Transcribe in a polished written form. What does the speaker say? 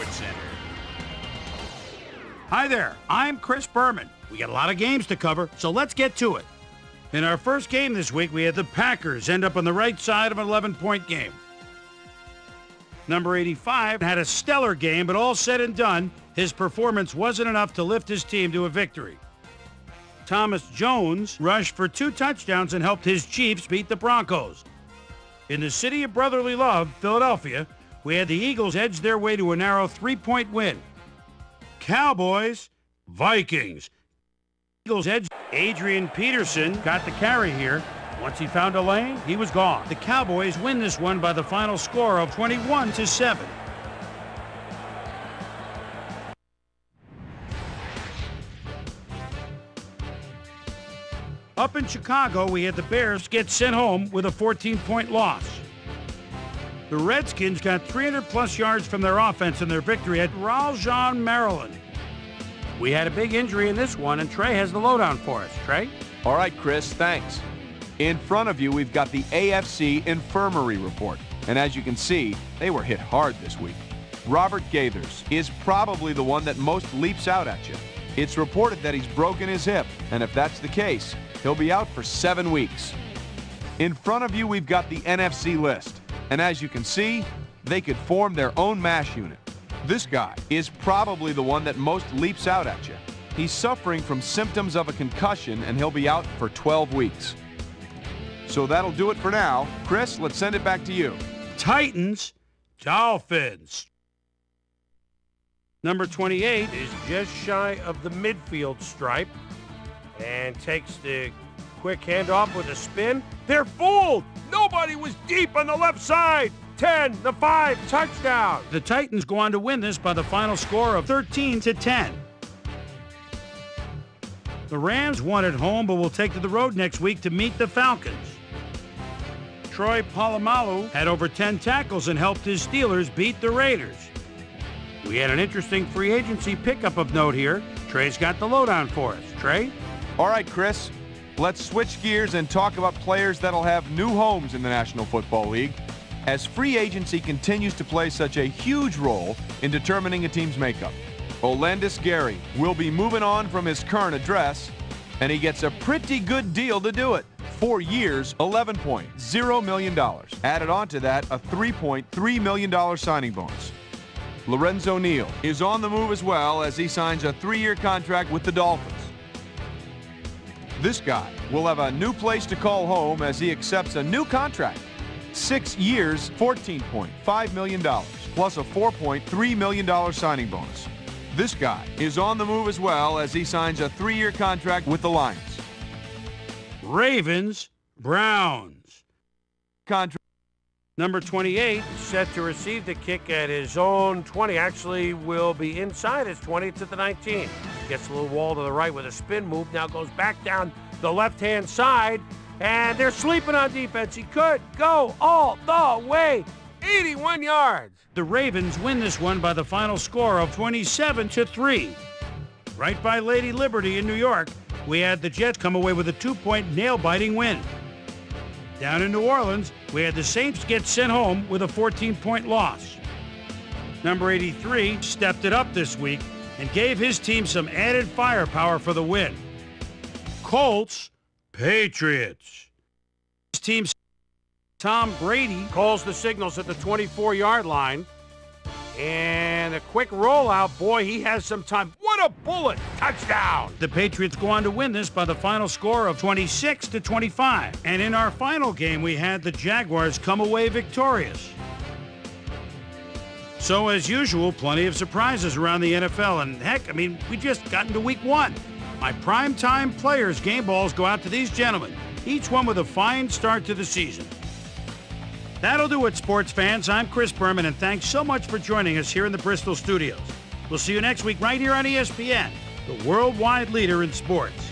Sports Center. Hi there, I'm Chris Berman. We got a lot of games to cover, so let's get to it. In our first game this week, we had the Packers end up on the right side of an 11-point game. Number 85 had a stellar game, but all said and done, his performance wasn't enough to lift his team to a victory. Thomas Jones rushed for 2 touchdowns and helped his Chiefs beat the Broncos. In the city of brotherly love, Philadelphia, we had the Eagles edge their way to a narrow 3-point win. Cowboys, Vikings. Eagles edge. Adrian Peterson got the carry here. Once he found a lane, he was gone. The Cowboys win this one by the final score of 21-7. Up in Chicago, we had the Bears get sent home with a 14-point loss. The Redskins got 300-plus yards from their offense in their victory at Raleigh, Maryland. We had a big injury in this one, and Trey has the lowdown for us. Trey? All right, Chris, thanks. In front of you, we've got the AFC Infirmary Report. And as you can see, they were hit hard this week. Robert Gaithers is probably the one that most leaps out at you. It's reported that he's broken his hip, and if that's the case, he'll be out for 7 weeks. In front of you, we've got the NFC list. And as you can see, they could form their own MASH unit. This guy is probably the one that most leaps out at you. He's suffering from symptoms of a concussion, and he'll be out for 12 weeks. So that'll do it for now. Chris, let's send it back to you. Titans, Dolphins. Number 28 is just shy of the midfield stripe and takes the quick handoff with a spin. They're fooled! Nobody was deep on the left side! 10-5, touchdown! The Titans go on to win this by the final score of 13-10. The Rams won at home, but will take to the road next week to meet the Falcons. Troy Polamalu had over 10 tackles and helped his Steelers beat the Raiders. We had an interesting free agency pickup of note here. Trey's got the lowdown for us. Trey? All right, Chris. Let's switch gears and talk about players that'll have new homes in the National Football League, as free agency continues to play such a huge role in determining a team's makeup. Olandis Gary will be moving on from his current address, and he gets a pretty good deal to do it. 4 years, $11.0 million. Added on to that, a $3.3 million signing bonus. Lorenzo Neal is on the move as well, as he signs a 3-year contract with the Dolphins. This guy will have a new place to call home as he accepts a new contract. 6 years, $14.5 million, plus a $4.3 million signing bonus. This guy is on the move as well, as he signs a 3-year contract with the Lions. Ravens, Browns. Contract. Number 28 set to receive the kick at his own 20. Actually will be inside his 20 to the 19. Gets a little wall to the right with a spin move. Now goes back down the left-hand side. And they're sleeping on defense. He could go all the way. 81 yards. The Ravens win this one by the final score of 27-3. Right by Lady Liberty in New York, we had the Jets come away with a 2-point nail-biting win. Down in New Orleans, we had the Saints get sent home with a 14-point loss. Number 83 stepped it up this week and gave his team some added firepower for the win. Colts, Patriots. His team, Tom Brady calls the signals at the 24-yard line. And a quick rollout. Boy, he has some time. What a bullet! Touchdown! The Patriots go on to win this by the final score of 26-25. And in our final game, we had the Jaguars come away victorious. So, as usual, plenty of surprises around the NFL. And heck, I mean, we just got into week 1. My primetime players' game balls go out to these gentlemen, each one with a fine start to the season. That'll do it, sports fans. I'm Chris Berman, and thanks so much for joining us here in the Bristol studios. We'll see you next week right here on ESPN, the worldwide leader in sports.